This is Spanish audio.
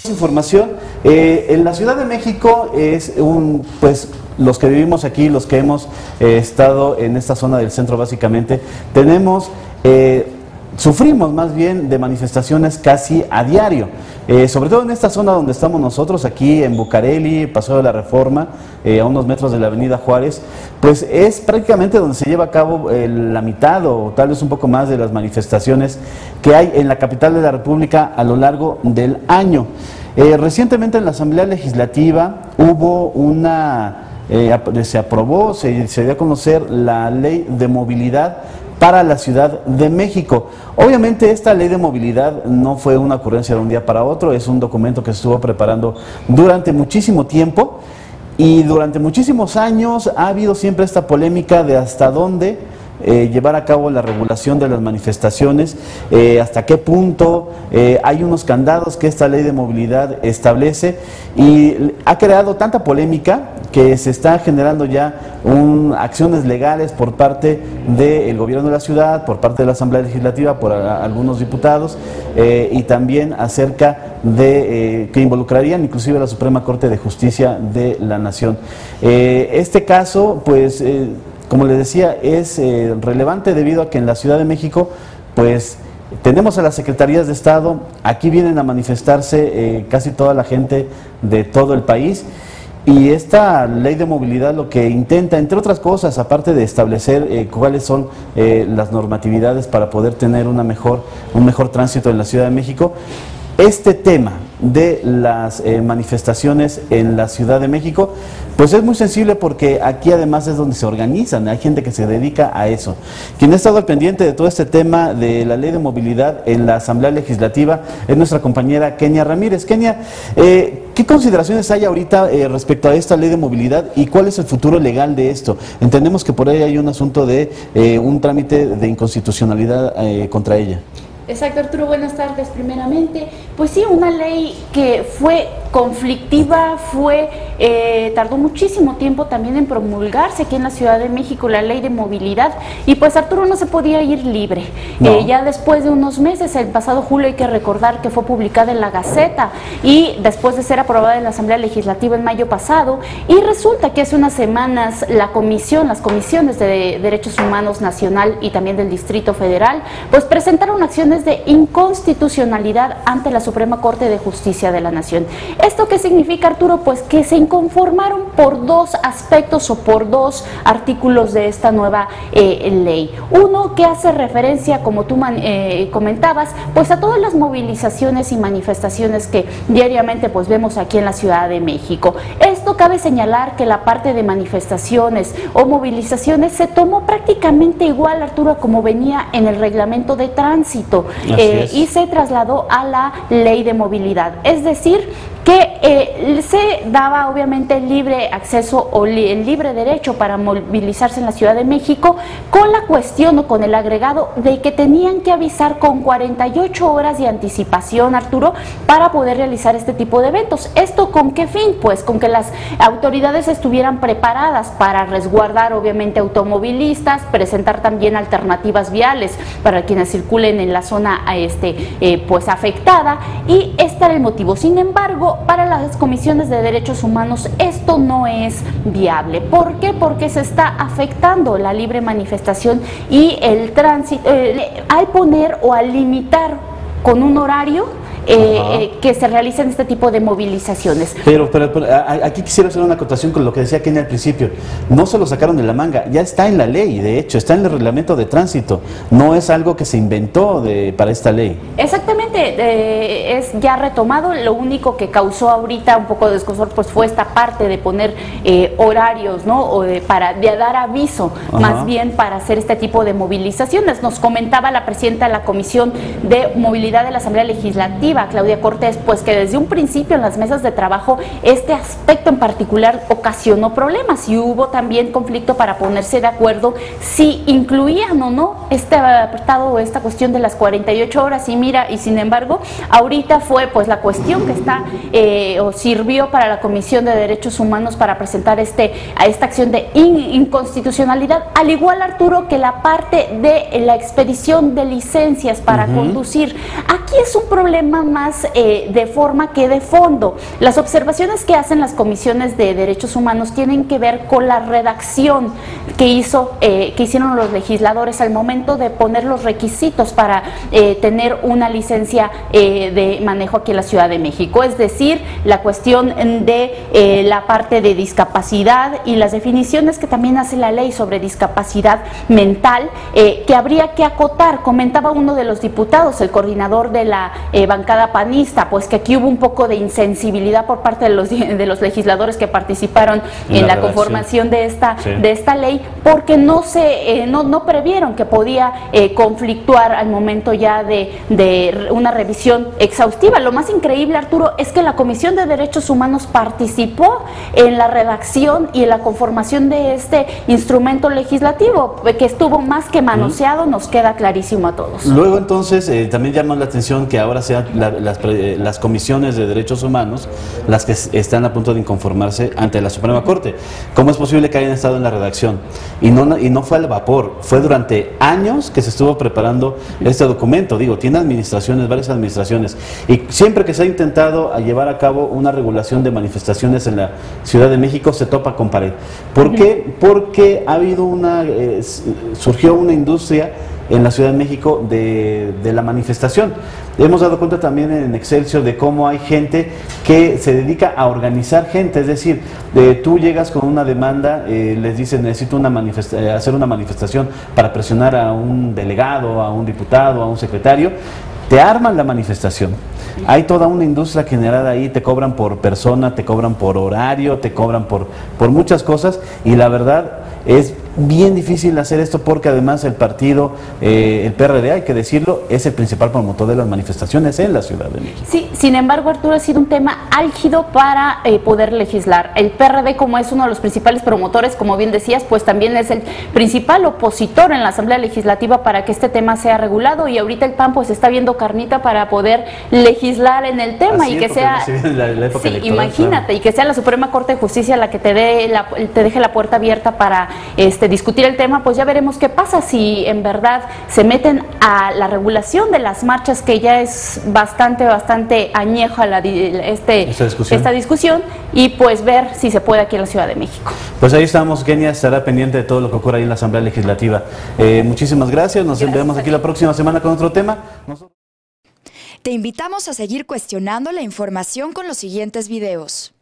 Información. En la Ciudad de México es pues los que vivimos aquí, los que hemos estado en esta zona del centro básicamente, sufrimos más bien de manifestaciones casi a diario, sobre todo en esta zona donde estamos nosotros, aquí en Bucareli, Paseo de la Reforma, a unos metros de la Avenida Juárez, pues es prácticamente donde se lleva a cabo la mitad o tal vez un poco más de las manifestaciones que hay en la capital de la República a lo largo del año. Recientemente en la Asamblea Legislativa hubo se aprobó, se dio a conocer la Ley de Movilidad para la Ciudad de México. Obviamente esta ley de movilidad no fue una ocurrencia de un día para otro, es un documento que se estuvo preparando durante muchísimo tiempo y durante muchísimos años ha habido siempre esta polémica de hasta dónde llevar a cabo la regulación de las manifestaciones, hasta qué punto. Hay unos candados que esta ley de movilidad establece y ha creado tanta polémica que se está generando ya acciones legales por parte del gobierno de la ciudad, por parte de la Asamblea Legislativa, por algunos diputados y también acerca de que involucrarían inclusive a la Suprema Corte de Justicia de la Nación. Este caso, pues como les decía, es relevante debido a que en la Ciudad de México, pues tenemos a las Secretarías de Estado, aquí vienen a manifestarse casi toda la gente de todo el país. Y esta ley de movilidad lo que intenta, entre otras cosas, aparte de establecer cuáles son las normatividades para poder tener un mejor tránsito en la Ciudad de México, este tema de las manifestaciones en la Ciudad de México, pues es muy sensible porque aquí además es donde se organizan, hay gente que se dedica a eso. Quien ha estado al pendiente de todo este tema de la ley de movilidad en la Asamblea Legislativa es nuestra compañera Kenia Ramírez. Kenia, ¿qué consideraciones hay ahorita respecto a esta ley de movilidad y cuál es el futuro legal de esto? Entendemos que por ahí hay un asunto de un trámite de inconstitucionalidad contra ella. Exacto, Arturo, buenas tardes primeramente. Pues sí, una ley que fue conflictiva, tardó muchísimo tiempo también en promulgarse aquí en la Ciudad de México, la ley de movilidad, y pues Arturo no se podía ir libre. No. Ya después de unos meses, el pasado julio hay que recordar que fue publicada en la Gaceta y después de ser aprobada en la Asamblea Legislativa en mayo pasado, y resulta que hace unas semanas las comisiones de Derechos Humanos Nacional y también del Distrito Federal, pues presentaron acciones de inconstitucionalidad ante la Suprema Corte de Justicia de la Nación. ¿Esto qué significa, Arturo? Pues que se inconformaron por dos aspectos o por dos artículos de esta nueva ley. Uno que hace referencia, como tú comentabas, pues a todas las movilizaciones y manifestaciones que diariamente pues vemos aquí en la Ciudad de México. Esto cabe señalar que la parte de manifestaciones o movilizaciones se tomó prácticamente igual, Arturo, como venía en el reglamento de tránsito. Y se trasladó a la ley de movilidad, es decir, que se daba obviamente el libre acceso o el libre derecho para movilizarse en la Ciudad de México, con la cuestión o con el agregado de que tenían que avisar con 48 horas de anticipación, Arturo, para poder realizar este tipo de eventos. ¿Esto con qué fin? Pues con que las autoridades estuvieran preparadas para resguardar obviamente automovilistas, presentar también alternativas viales para quienes circulen en la zona pues afectada, y este era el motivo. Sin embargo, para las comisiones de derechos humanos esto no es viable. ¿Por qué? Porque se está afectando la libre manifestación y el tránsito al poner o al limitar con un horario que se realicen este tipo de movilizaciones. Pero aquí quisiera hacer una acotación con lo que decía Kenia al principio. No se lo sacaron de la manga, ya está en la ley, de hecho, está en el reglamento de tránsito. No es algo que se inventó para esta ley. Exactamente, es ya retomado. Lo único que causó ahorita un poco de descosor pues fue esta parte de poner horarios, ¿no? O de dar aviso, más bien para hacer este tipo de movilizaciones. Nos comentaba la presidenta de la Comisión de Movilidad de la Asamblea Legislativa, Claudia Cortés, pues que desde un principio en las mesas de trabajo este aspecto en particular ocasionó problemas y hubo también conflicto para ponerse de acuerdo si incluían o no este apartado o esta cuestión de las 48 horas. Y mira, y sin embargo ahorita fue pues la cuestión que está o sirvió para la Comisión de Derechos Humanos para presentar a esta acción de inconstitucionalidad, al igual, Arturo, que la parte de la expedición de licencias para conducir. Aquí es un problema más de forma que de fondo. Las observaciones que hacen las comisiones de derechos humanos tienen que ver con la redacción que hicieron los legisladores al momento de poner los requisitos para tener una licencia de manejo aquí en la Ciudad de México, es decir, la cuestión de la parte de discapacidad y las definiciones que también hace la ley sobre discapacidad mental, que habría que acotar. Comentaba uno de los diputados, el coordinador de la bancada panista, pues que aquí hubo un poco de insensibilidad por parte de los legisladores que participaron en la conformación de esta ley, porque no previeron que podía conflictuar al momento ya de una revisión exhaustiva. Lo más increíble, Arturo, es que la Comisión de Derechos Humanos participó en la redacción y en la conformación de este instrumento legislativo, que estuvo más que manoseado, nos queda clarísimo a todos. Luego entonces también llama la atención que ahora sean las comisiones de derechos humanos las que están a punto de inconformarse ante la Suprema Corte. ¿Cómo es posible que hayan estado en la redacción? Y no fue al vapor, fue durante años que se estuvo preparando este documento. Digo, tiene administraciones, varias administraciones, y siempre que se ha intentado llevar a cabo una regulación de manifestaciones en la Ciudad de México se topa con pared. ¿Por qué? Porque ha habido surgió una industria en la Ciudad de México de la manifestación. Hemos dado cuenta también en Excelsior de cómo hay gente que se dedica a organizar gente, es decir, tú llegas con una demanda, les dicen necesito hacer una manifestación para presionar a un delegado, a un diputado, a un secretario, te arman la manifestación. Hay toda una industria generada ahí, te cobran por persona, te cobran por horario, te cobran por muchas cosas, y la verdad es bien difícil hacer esto porque además el partido, el PRD, hay que decirlo, es el principal promotor de las manifestaciones en la Ciudad de México. Sí, sin embargo, Arturo, ha sido un tema álgido para poder legislar. El PRD, como es uno de los principales promotores, como bien decías, pues también es el principal opositor en la Asamblea Legislativa para que este tema sea regulado, y ahorita el PAN pues está viendo carnita para poder legislar en el tema. Así y que sea, sí, imagínate, claro. Y que sea la Suprema Corte de Justicia la que te deje la puerta abierta para discutir el tema. Pues ya veremos qué pasa si en verdad se meten a la regulación de las marchas, que ya es bastante añeja esta discusión, y pues ver si se puede aquí en la Ciudad de México. Pues ahí estamos. Kenia estará pendiente de todo lo que ocurra ahí en la Asamblea Legislativa. Muchísimas gracias, nos vemos aquí la próxima semana con otro tema. Te invitamos a seguir cuestionando la información con los siguientes videos.